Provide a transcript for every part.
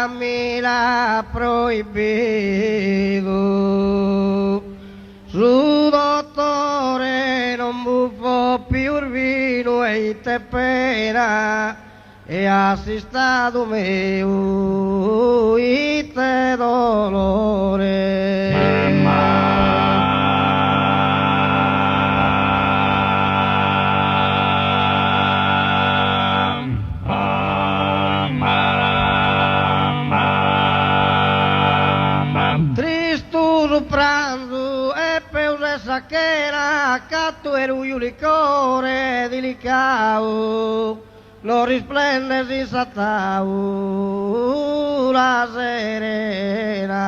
mi l'ha proibito. Su dottore non buffo più il vino e te pena, e assistato mio e te dolore. Tristo pranzo e peuse sacchera, catto e ruglio licore delicato, lo risplende si sattavo la serena.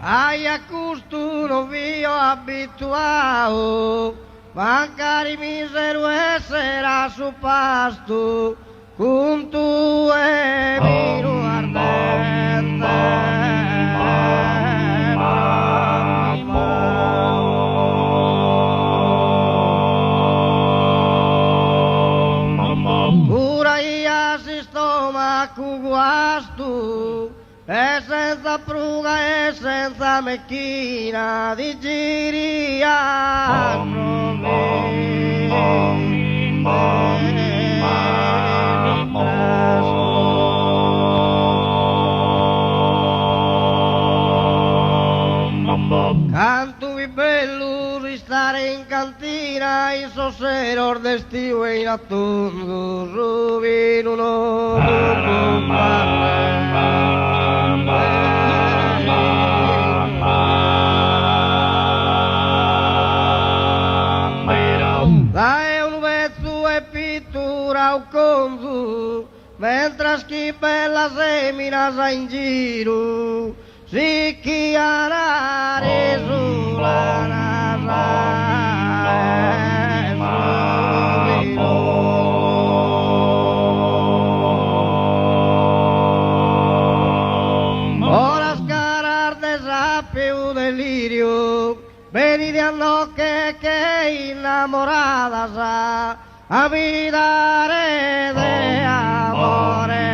Ai a custo non vi ho abituato, mancari misero essere su pasto, con tu e vino ardente. Pura io si stomaco guasto, e senza pruga e senza mecchina di giri canto vi bello restare in cantina, in sossero d'estivo e in attondo rubino dai un vezzo e pittura o conzu, mentre chi bella semina sa in giro, si chi arare sulla ora scarar de sapio delirio, venite a no che innamorata sa a vidare de amore.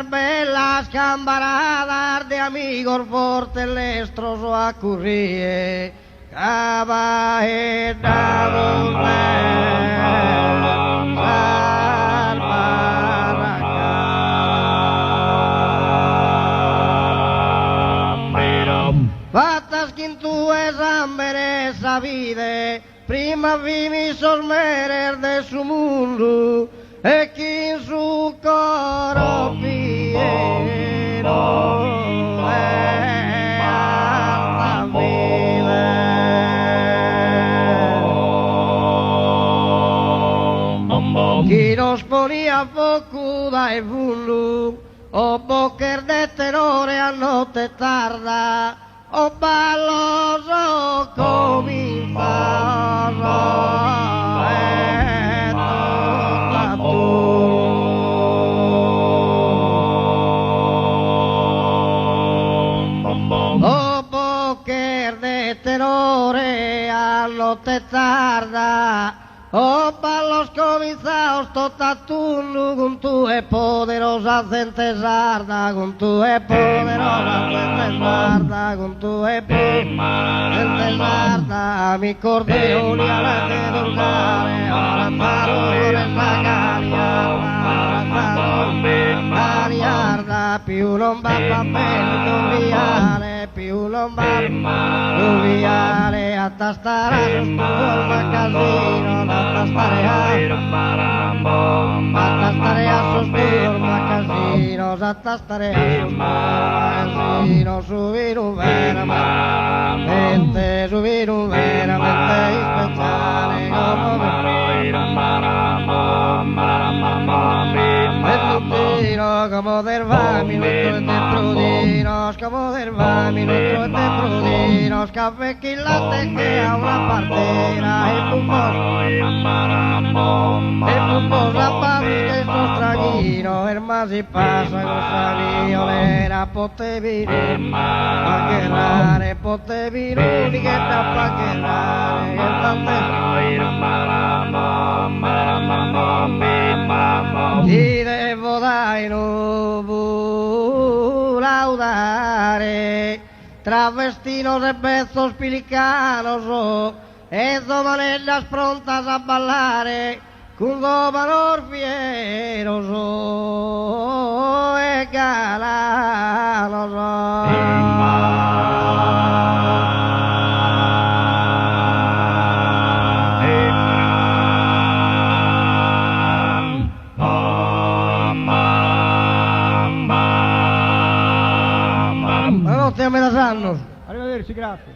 Bellas cambaradas de amigos fortes les trozo a currie, cabaeta fatas quintu es ambere esa vide, prima vi mi sormerer de su mundo, e chi in su coro pieno e alla vide. Chi nos ponía poco da e vullu, o boquer de tenore a notte tarda, o balloso cominciato. Tenore a notte tarda, o ballos cominciaos totatunno con tu e poderosa gente sarda, con tu e poderosa gente sarda, con tu e poderosa gente sarda, mi cordeoni alla te dormare, ora parole sagagliarda, più non va bene conviare, più non va conviare, a tastare sul casino, a tastare a sosturma casinos, a tastare a sosturma casinos, subir un veramente speciale, como del va minuto de prudinos, como del va minuto de prudinos. los cafés que la tejea una partera, el pumbo zapatos que sos traguino, el más y pasa gusanillo, era pote virus, pa' quedar, pote virus, y que está pa' quedar, y de bodai nubu laudare, travestinos de pezos pelicanos, e domanellas prontas a ballare, con valor fieros e galanos. Ma non stiamo amenazzando. Arrivederci, grazie.